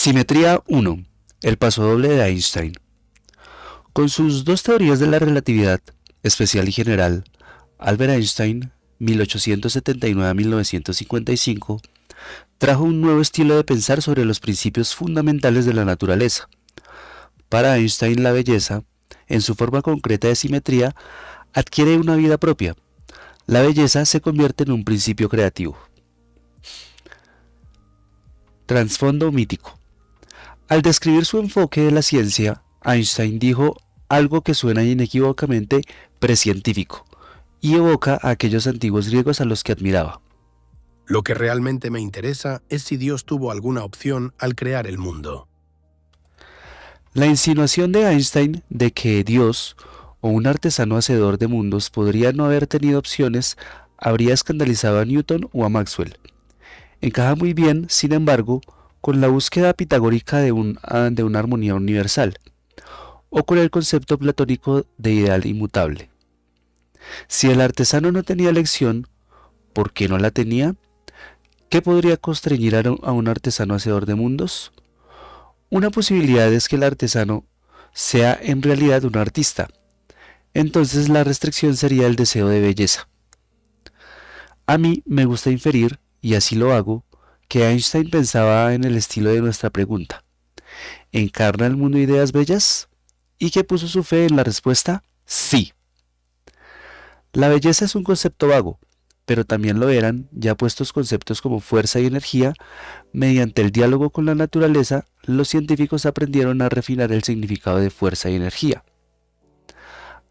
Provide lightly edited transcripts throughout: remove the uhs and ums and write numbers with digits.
Simetría 1. El pasodoble de Einstein. Con sus dos teorías de la relatividad, especial y general, Albert Einstein, 1879 a 1955, trajo un nuevo estilo de pensar sobre los principios fundamentales de la naturaleza. Para Einstein, la belleza, en su forma concreta de simetría, adquiere una vida propia. La belleza se convierte en un principio creativo. Trasfondo mítico. Al describir su enfoque de la ciencia, Einstein dijo algo que suena inequívocamente precientífico y evoca a aquellos antiguos griegos a los que admiraba. Lo que realmente me interesa es si Dios tuvo alguna opción al crear el mundo. La insinuación de Einstein de que Dios o un artesano hacedor de mundos podría no haber tenido opciones habría escandalizado a Newton o a Maxwell. Encaja muy bien, sin embargo, con la búsqueda pitagórica de una armonía universal, o con el concepto platónico de ideal inmutable. Si el artesano no tenía elección, ¿por qué no la tenía? ¿Qué podría constreñir a un artesano hacedor de mundos? Una posibilidad es que el artesano sea en realidad un artista. Entonces la restricción sería el deseo de belleza. A mí me gusta inferir, y así lo hago, que Einstein pensaba en el estilo de nuestra pregunta. ¿Encarna el mundo ideas bellas? Y que puso su fe en la respuesta sí. La belleza es un concepto vago, pero también lo eran ya puestos conceptos como fuerza y energía. Mediante el diálogo con la naturaleza, los científicos aprendieron a refinar el significado de fuerza y energía,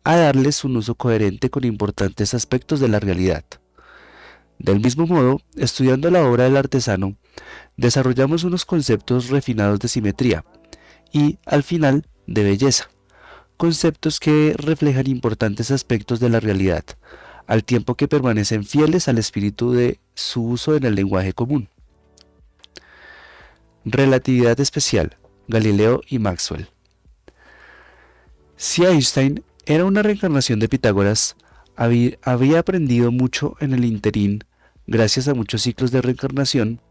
a darles un uso coherente con importantes aspectos de la realidad. Del mismo modo, estudiando la obra del artesano, desarrollamos unos conceptos refinados de simetría y, al final, de belleza, conceptos que reflejan importantes aspectos de la realidad, al tiempo que permanecen fieles al espíritu de su uso en el lenguaje común. Relatividad especial, Galileo y Maxwell. Si Einstein era una reencarnación de Pitágoras, había aprendido mucho en el interín gracias a muchos ciclos de reencarnación.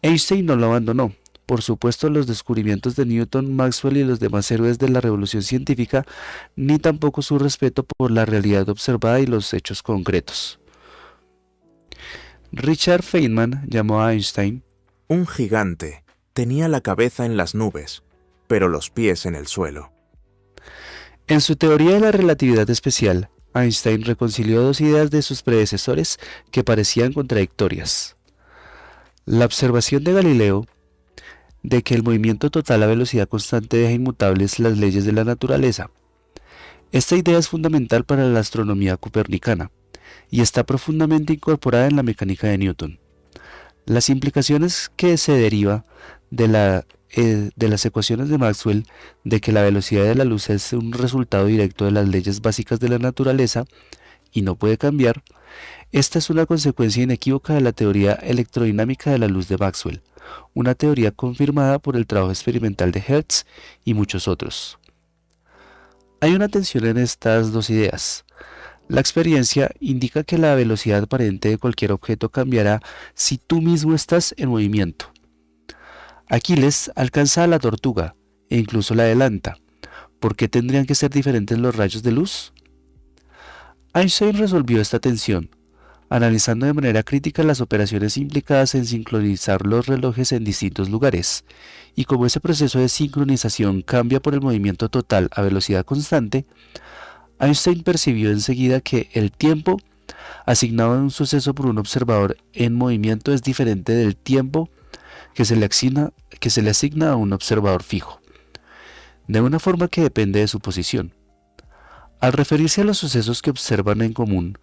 Einstein no lo abandonó. Por supuesto, los descubrimientos de Newton, Maxwell y los demás héroes de la revolución científica, ni tampoco su respeto por la realidad observada y los hechos concretos. Richard Feynman llamó a Einstein un gigante. Tenía la cabeza en las nubes, pero los pies en el suelo. En su teoría de la relatividad especial, Einstein reconcilió dos ideas de sus predecesores que parecían contradictorias. La observación de Galileo de que el movimiento total a velocidad constante deja inmutables las leyes de la naturaleza. Esta idea es fundamental para la astronomía copernicana y está profundamente incorporada en la mecánica de Newton. Las implicaciones que se deriva de las ecuaciones de Maxwell de que la velocidad de la luz es un resultado directo de las leyes básicas de la naturaleza y no puede cambiar, esta es una consecuencia inequívoca de la teoría electrodinámica de la luz de Maxwell, una teoría confirmada por el trabajo experimental de Hertz y muchos otros. Hay una tensión en estas dos ideas. La experiencia indica que la velocidad aparente de cualquier objeto cambiará si tú mismo estás en movimiento. Aquiles alcanza a la tortuga e incluso la adelanta. ¿Por qué tendrían que ser diferentes los rayos de luz? Einstein resolvió esta tensión, analizando de manera crítica las operaciones implicadas en sincronizar los relojes en distintos lugares, y como ese proceso de sincronización cambia por el movimiento total a velocidad constante, Einstein percibió enseguida que el tiempo asignado a un suceso por un observador en movimiento es diferente del tiempo que se le asigna a un observador fijo, de una forma que depende de su posición. Al referirse a los sucesos que observan en común,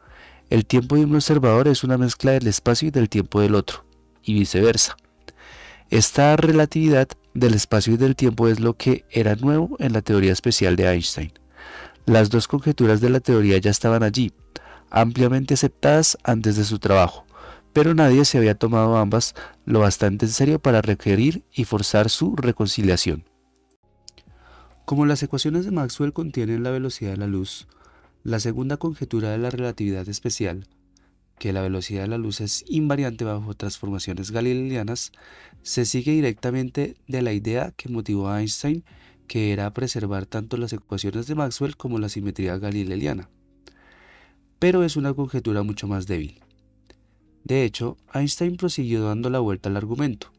el tiempo de un observador es una mezcla del espacio y del tiempo del otro, y viceversa. Esta relatividad del espacio y del tiempo es lo que era nuevo en la teoría especial de Einstein. Las dos conjeturas de la teoría ya estaban allí, ampliamente aceptadas antes de su trabajo, pero nadie se había tomado ambas lo bastante en serio para requerir y forzar su reconciliación. Como las ecuaciones de Maxwell contienen la velocidad de la luz, la segunda conjetura de la relatividad especial que la velocidad de la luz es invariante bajo transformaciones galileanas, se sigue directamente de la idea que motivó a Einstein, que era preservar tanto las ecuaciones de Maxwell como la simetría galileana. Pero es una conjetura mucho más débil. De hecho, Einstein prosiguió dando la vuelta al argumento,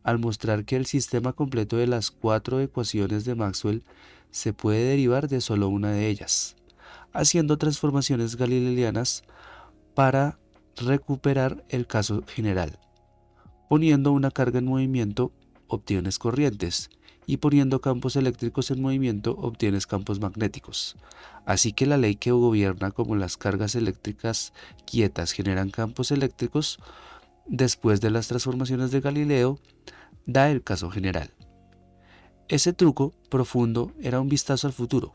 al mostrar que el sistema completo de las 4 ecuaciones de Maxwell se puede derivar de solo una de ellas, haciendo transformaciones galileanas para recuperar el caso general. Poniendo una carga en movimiento, obtienes corrientes, y poniendo campos eléctricos en movimiento, obtienes campos magnéticos. Así que la ley que gobierna como las cargas eléctricas quietas generan campos eléctricos, después de las transformaciones de Galileo, da el caso general. Ese truco profundo era un vistazo al futuro.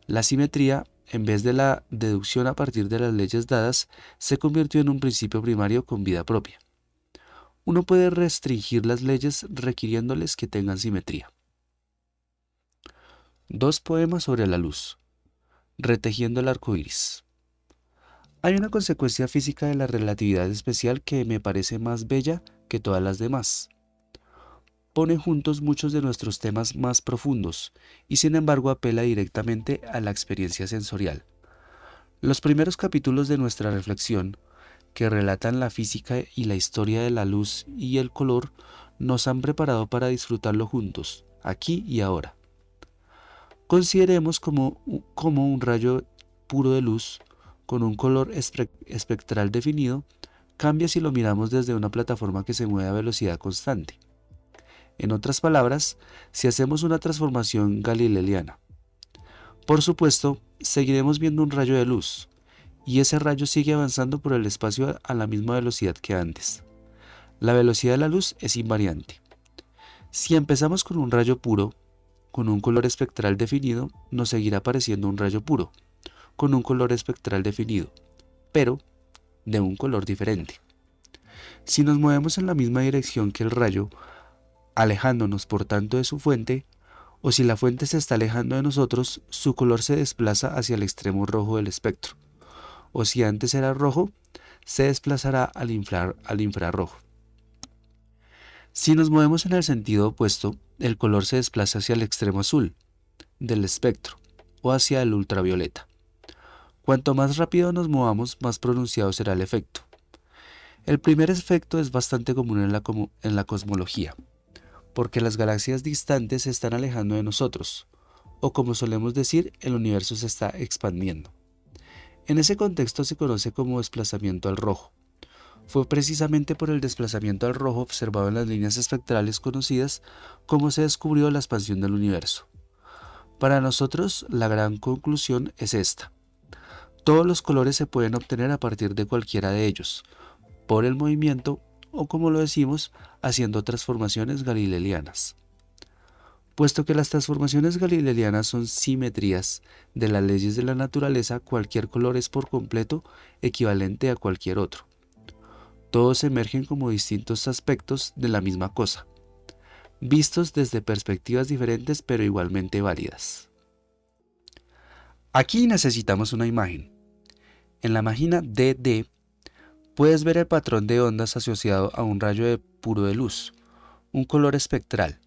La simetría, en vez de la deducción a partir de las leyes dadas, se convirtió en un principio primario con vida propia. Uno puede restringir las leyes requiriéndoles que tengan simetría. 2 poemas sobre la luz. Retejiendo el arco iris. Hay una consecuencia física de la relatividad especial que me parece más bella que todas las demás. Pone juntos muchos de nuestros temas más profundos y sin embargo apela directamente a la experiencia sensorial. Los primeros capítulos de nuestra reflexión, que relatan la física y la historia de la luz y el color, nos han preparado para disfrutarlo juntos, aquí y ahora. Consideremos como un rayo puro de luz, con un color espectral definido, cambia si lo miramos desde una plataforma que se mueve a velocidad constante. En otras palabras, si hacemos una transformación galileana. Por supuesto, seguiremos viendo un rayo de luz, y ese rayo sigue avanzando por el espacio a la misma velocidad que antes. La velocidad de la luz es invariante. Si empezamos con un rayo puro, con un color espectral definido, nos seguirá pareciendo un rayo puro, con un color espectral definido, pero de un color diferente. Si nos movemos en la misma dirección que el rayo, alejándonos por tanto de su fuente, o si la fuente se está alejando de nosotros, su color se desplaza hacia el extremo rojo del espectro, o si antes era rojo, se desplazará al infrarrojo. Si nos movemos en el sentido opuesto, el color se desplaza hacia el extremo azul del espectro, o hacia el ultravioleta. Cuanto más rápido nos movamos, más pronunciado será el efecto. El primer efecto es bastante común en la cosmología, porque las galaxias distantes se están alejando de nosotros, o como solemos decir, el universo se está expandiendo. En ese contexto se conoce como desplazamiento al rojo. Fue precisamente por el desplazamiento al rojo observado en las líneas espectrales conocidas como se descubrió la expansión del universo. Para nosotros, la gran conclusión es esta. Todos los colores se pueden obtener a partir de cualquiera de ellos, por el movimiento o, como lo decimos, haciendo transformaciones galileanas. Puesto que las transformaciones galileanas son simetrías de las leyes de la naturaleza, cualquier color es por completo equivalente a cualquier otro. Todos emergen como distintos aspectos de la misma cosa, vistos desde perspectivas diferentes pero igualmente válidas. Aquí necesitamos una imagen. En la máquina DD puedes ver el patrón de ondas asociado a un rayo puro de luz, un color espectral,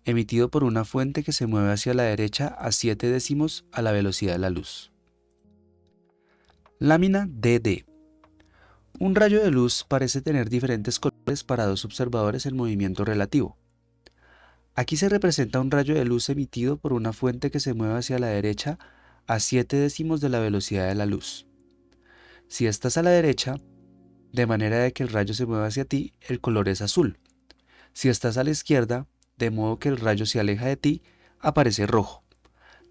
emitido por una fuente que se mueve hacia la derecha a 7 décimos a la velocidad de la luz. Lámina DD. Un rayo de luz parece tener diferentes colores para dos observadores en movimiento relativo. Aquí se representa un rayo de luz emitido por una fuente que se mueve hacia la derecha a 7 décimos de la velocidad de la luz. Si estás a la derecha, de manera de que el rayo se mueva hacia ti, el color es azul. Si estás a la izquierda, de modo que el rayo se aleja de ti, aparece rojo.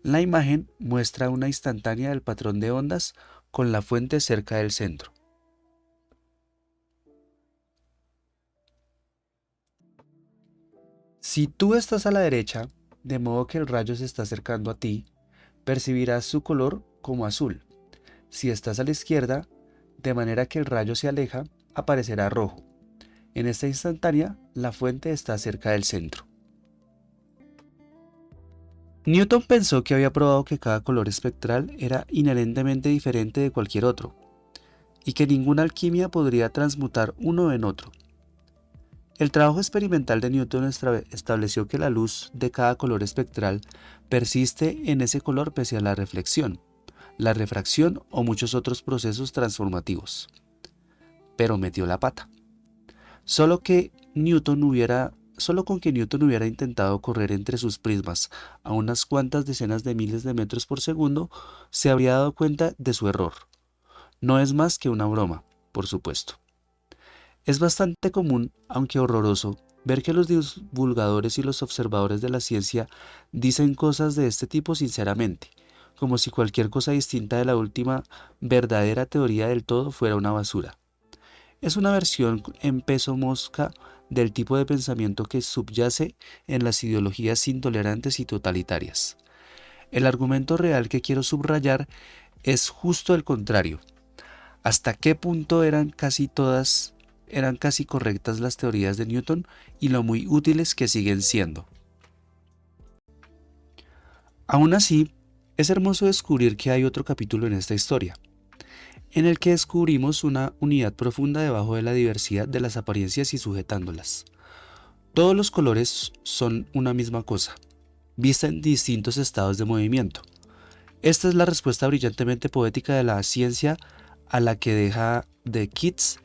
La imagen muestra una instantánea del patrón de ondas con la fuente cerca del centro. Si tú estás a la derecha, de modo que el rayo se está acercando a ti, percibirás su color como azul. Si estás a la izquierda, de manera que el rayo se aleja, aparecerá rojo. En esta instantánea, la fuente está cerca del centro. Newton pensó que había probado que cada color espectral era inherentemente diferente de cualquier otro, y que ninguna alquimia podría transmutar uno en otro. El trabajo experimental de Newton estableció que la luz de cada color espectral persiste en ese color pese a la reflexión, la refracción o muchos otros procesos transformativos. Pero metió la pata. Solo con que Newton hubiera intentado correr entre sus prismas a unas cuantas decenas de miles de metros por segundo, se habría dado cuenta de su error. No es más que una broma, por supuesto. Es bastante común, aunque horroroso, ver que los divulgadores y los observadores de la ciencia dicen cosas de este tipo sinceramente, como si cualquier cosa distinta de la última verdadera teoría del todo fuera una basura. Es una versión en peso mosca del tipo de pensamiento que subyace en las ideologías intolerantes y totalitarias. El argumento real que quiero subrayar es justo el contrario. ¿Hasta qué punto eran casi correctas las teorías de Newton y lo muy útiles que siguen siendo? Aún así, es hermoso descubrir que hay otro capítulo en esta historia, en el que descubrimos una unidad profunda debajo de la diversidad de las apariencias y sujetándolas. Todos los colores son una misma cosa, vista en distintos estados de movimiento. Esta es la respuesta brillantemente poética de la ciencia a la que deja de Keats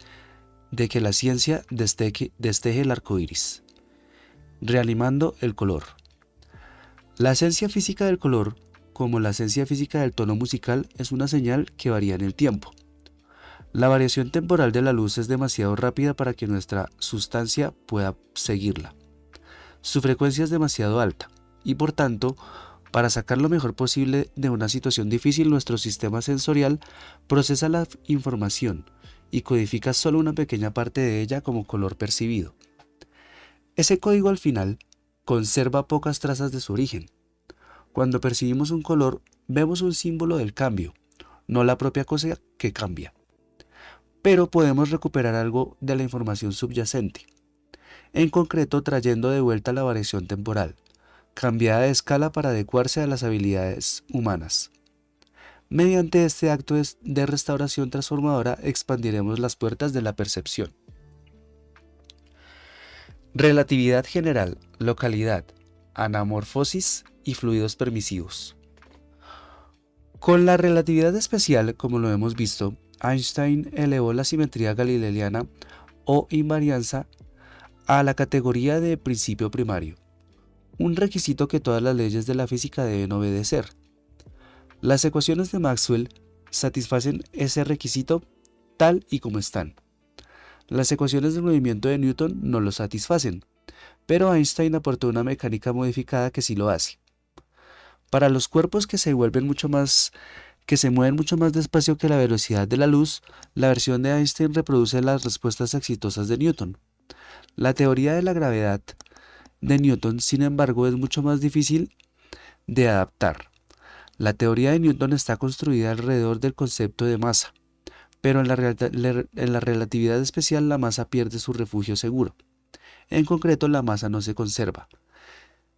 de que la ciencia desteje el arco iris, reanimando el color. La esencia física del color, como la esencia física del tono musical, es una señal que varía en el tiempo. La variación temporal de la luz es demasiado rápida para que nuestra sustancia pueda seguirla. Su frecuencia es demasiado alta y, por tanto, para sacar lo mejor posible de una situación difícil, nuestro sistema sensorial procesa la información y codifica solo una pequeña parte de ella como color percibido. Ese código al final conserva pocas trazas de su origen. Cuando percibimos un color, vemos un símbolo del cambio, no la propia cosa que cambia. Pero podemos recuperar algo de la información subyacente, en concreto trayendo de vuelta la variación temporal, cambiada de escala para adecuarse a las habilidades humanas. Mediante este acto de restauración transformadora expandiremos las puertas de la percepción. Relatividad general, localidad, anamorfosis y fluidos permisivos. Con la relatividad especial, como lo hemos visto, Einstein elevó la simetría galileana o invarianza a la categoría de principio primario, un requisito que todas las leyes de la física deben obedecer. Las ecuaciones de Maxwell satisfacen ese requisito tal y como están. Las ecuaciones del movimiento de Newton no lo satisfacen, pero Einstein aportó una mecánica modificada que sí lo hace. Para los cuerpos que se mueven mucho más despacio que la velocidad de la luz, la versión de Einstein reproduce las respuestas exitosas de Newton. La teoría de la gravedad de Newton, sin embargo, es mucho más difícil de adaptar. La teoría de Newton está construida alrededor del concepto de masa, pero en la relatividad especial la masa pierde su refugio seguro. En concreto, la masa no se conserva.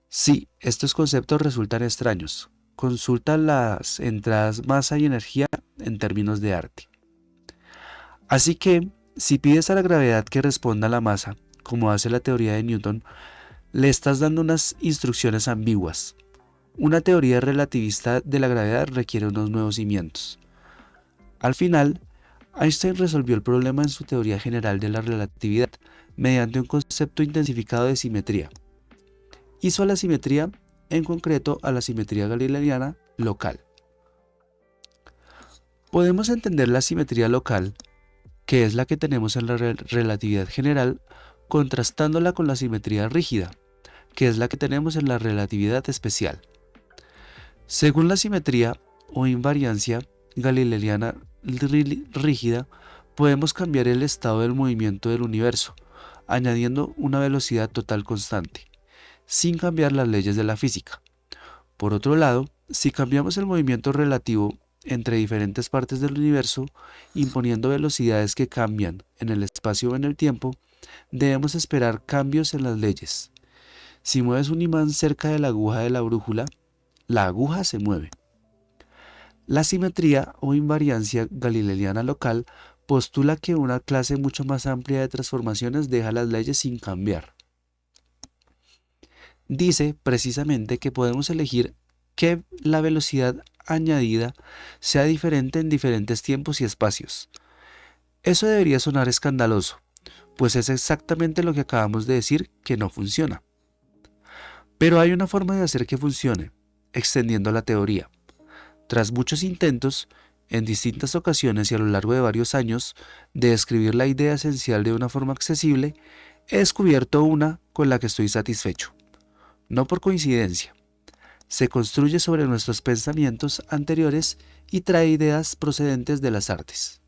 Sí, estos conceptos resultan extraños. Consulta las entradas masa y energía en términos de arte. Así que, si pides a la gravedad que responda a la masa, como hace la teoría de Newton, le estás dando unas instrucciones ambiguas. Una teoría relativista de la gravedad requiere unos nuevos cimientos. Al final, Einstein resolvió el problema en su teoría general de la relatividad mediante un concepto intensificado de simetría. Hizo a la simetría, en concreto a la simetría galileana local. Podemos entender la simetría local, que es la que tenemos en la relatividad general, contrastándola con la simetría rígida, que es la que tenemos en la relatividad especial. Según la simetría o invariancia galileana rígida, podemos cambiar el estado del movimiento del universo, añadiendo una velocidad total constante, sin cambiar las leyes de la física. Por otro lado, si cambiamos el movimiento relativo entre diferentes partes del universo, imponiendo velocidades que cambian en el espacio o en el tiempo, debemos esperar cambios en las leyes. Si mueves un imán cerca de la aguja de la brújula, la aguja se mueve. La simetría o invariancia galileana local postula que una clase mucho más amplia de transformaciones deja las leyes sin cambiar. Dice precisamente que podemos elegir que la velocidad añadida sea diferente en diferentes tiempos y espacios. Eso debería sonar escandaloso, pues es exactamente lo que acabamos de decir que no funciona. Pero hay una forma de hacer que funcione, extendiendo la teoría. Tras muchos intentos, en distintas ocasiones y a lo largo de varios años, de describir la idea esencial de una forma accesible, he descubierto una con la que estoy satisfecho. No por coincidencia. Se construye sobre nuestros pensamientos anteriores y trae ideas procedentes de las artes.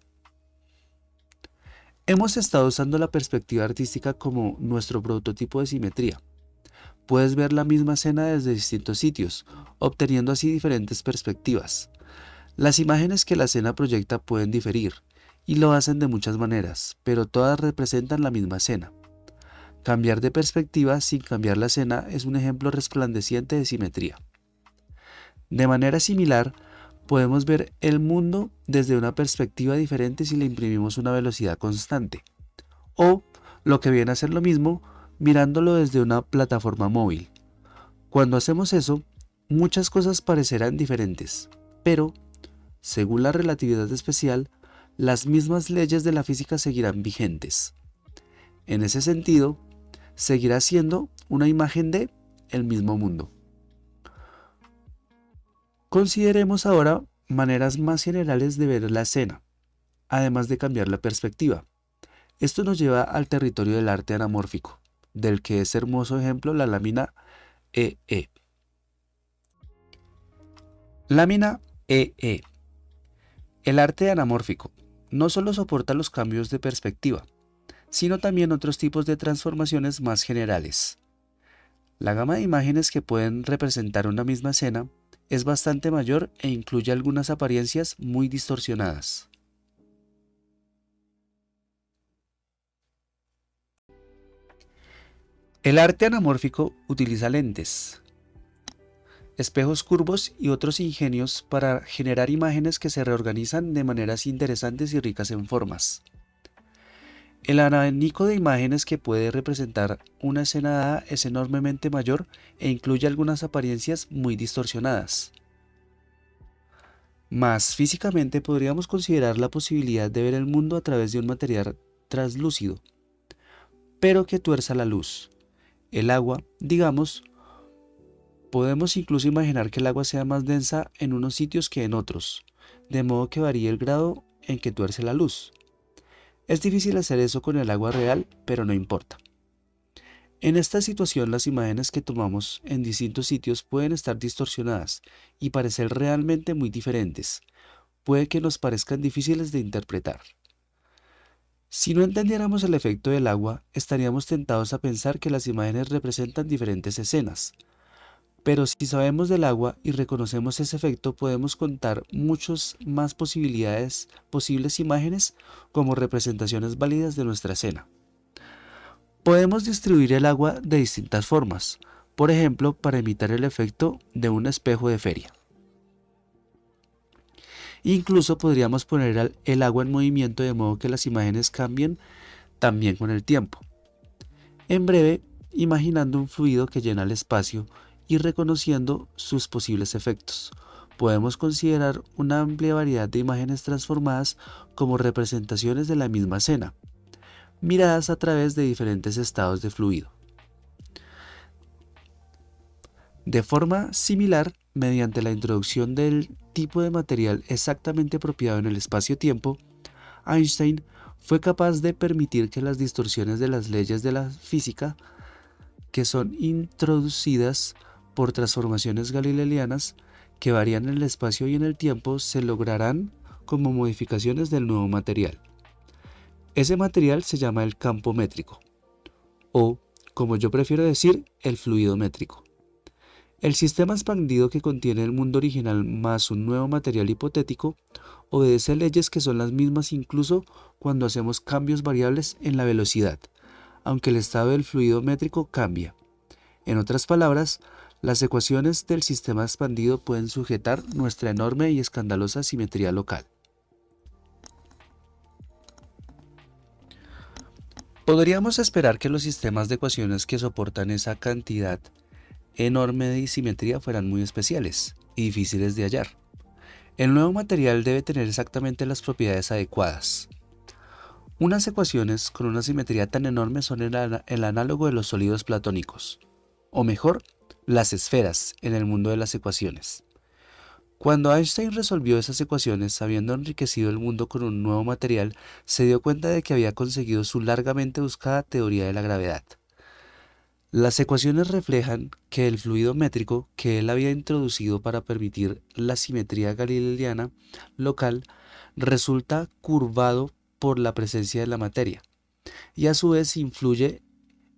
Hemos estado usando la perspectiva artística como nuestro prototipo de simetría. Puedes ver la misma escena desde distintos sitios, obteniendo así diferentes perspectivas. Las imágenes que la escena proyecta pueden diferir, y lo hacen de muchas maneras, pero todas representan la misma escena. Cambiar de perspectiva sin cambiar la escena es un ejemplo resplandeciente de simetría. De manera similar, podemos ver el mundo desde una perspectiva diferente si le imprimimos una velocidad constante, o, lo que viene a ser lo mismo, mirándolo desde una plataforma móvil. Cuando hacemos eso, muchas cosas parecerán diferentes, pero, según la relatividad especial, las mismas leyes de la física seguirán vigentes. En ese sentido, seguirá siendo una imagen de el mismo mundo. Consideremos ahora maneras más generales de ver la escena, además de cambiar la perspectiva. Esto nos lleva al territorio del arte anamórfico, del que es hermoso ejemplo la lámina EE. Lámina EE. El arte anamórfico no solo soporta los cambios de perspectiva, sino también otros tipos de transformaciones más generales. La gama de imágenes que pueden representar una misma escena es bastante mayor e incluye algunas apariencias muy distorsionadas. El arte anamórfico utiliza lentes, espejos curvos y otros ingenios para generar imágenes que se reorganizan de maneras interesantes y ricas en formas. El abanico de imágenes que puede representar una escena dada es enormemente mayor e incluye algunas apariencias muy distorsionadas. Más físicamente podríamos considerar la posibilidad de ver el mundo a través de un material translúcido, pero que tuerza la luz. El agua, digamos, podemos incluso imaginar que el agua sea más densa en unos sitios que en otros, de modo que varíe el grado en que tuerce la luz. Es difícil hacer eso con el agua real, pero no importa. En esta situación, las imágenes que tomamos en distintos sitios pueden estar distorsionadas y parecer realmente muy diferentes. Puede que nos parezcan difíciles de interpretar. Si no entendiéramos el efecto del agua, estaríamos tentados a pensar que las imágenes representan diferentes escenas. Pero si sabemos del agua y reconocemos ese efecto, podemos contar muchas más posibles imágenes como representaciones válidas de nuestra escena. Podemos distribuir el agua de distintas formas, por ejemplo, para imitar el efecto de un espejo de feria. Incluso podríamos poner el agua en movimiento de modo que las imágenes cambien también con el tiempo. En breve, imaginando un fluido que llena el espacio y reconociendo sus posibles efectos, podemos considerar una amplia variedad de imágenes transformadas como representaciones de la misma escena, miradas a través de diferentes estados de fluido. De forma similar, mediante la introducción del tipo de material exactamente apropiado en el espacio-tiempo, Einstein fue capaz de permitir que las distorsiones de las leyes de la física, que son introducidas por transformaciones galileanas que varían en el espacio y en el tiempo, se lograrán como modificaciones del nuevo material. Ese material se llama el campo métrico, o, como yo prefiero decir, el fluido métrico. El sistema expandido que contiene el mundo original más un nuevo material hipotético obedece leyes que son las mismas incluso cuando hacemos cambios variables en la velocidad, aunque el estado del fluido métrico cambia. En otras palabras, las ecuaciones del sistema expandido pueden sujetar nuestra enorme y escandalosa simetría local. Podríamos esperar que los sistemas de ecuaciones que soportan esa cantidad enorme de simetría fueran muy especiales y difíciles de hallar. El nuevo material debe tener exactamente las propiedades adecuadas. Unas ecuaciones con una simetría tan enorme son el análogo de los sólidos platónicos, o mejor, las esferas en el mundo de las ecuaciones. Cuando Einstein resolvió esas ecuaciones, habiendo enriquecido el mundo con un nuevo material, se dio cuenta de que había conseguido su largamente buscada teoría de la gravedad. Las ecuaciones reflejan que el fluido métrico que él había introducido para permitir la simetría galileana local resulta curvado por la presencia de la materia y a su vez influye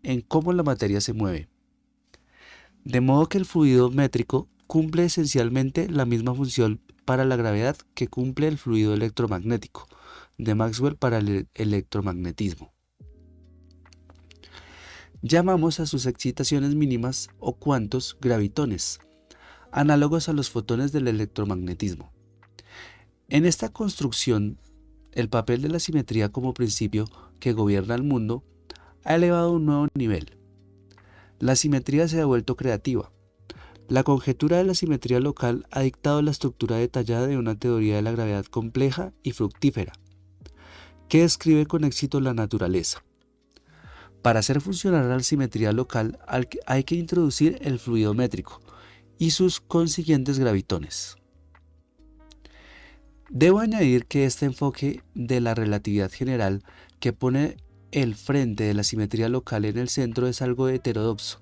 en cómo la materia se mueve. De modo que el fluido métrico cumple esencialmente la misma función para la gravedad que cumple el fluido electromagnético de Maxwell para el electromagnetismo. Llamamos a sus excitaciones mínimas o cuantos gravitones, análogos a los fotones del electromagnetismo. En esta construcción, el papel de la simetría como principio que gobierna el mundo ha elevado a un nuevo nivel. La simetría se ha vuelto creativa. La conjetura de la simetría local ha dictado la estructura detallada de una teoría de la gravedad compleja y fructífera, que describe con éxito la naturaleza. Para hacer funcionar la simetría local hay que introducir el fluido métrico y sus consiguientes gravitones. Debo añadir que este enfoque de la relatividad general que pone el frente de la simetría local en el centro es algo heterodoxo.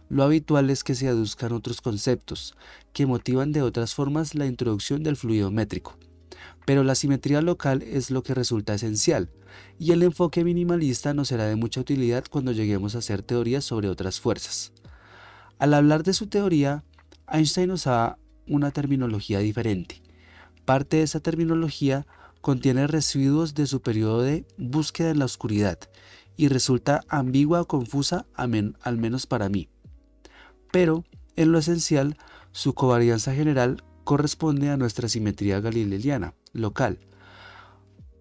Lo habitual es que se aduzcan otros conceptos que motivan de otras formas la introducción del fluido métrico. Pero la simetría local es lo que resulta esencial, y el enfoque minimalista nos será de mucha utilidad cuando lleguemos a hacer teorías sobre otras fuerzas. Al hablar de su teoría, Einstein usaba una terminología diferente. Parte de esa terminología contiene residuos de su periodo de búsqueda en la oscuridad y resulta ambigua o confusa, al menos para mí. Pero, en lo esencial, su covarianza general corresponde a nuestra simetría galileana local.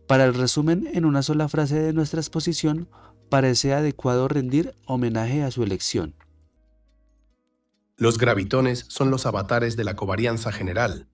Para el resumen en una sola frase de nuestra exposición, parece adecuado rendir homenaje a su elección. Los gravitones son los avatares de la covarianza general,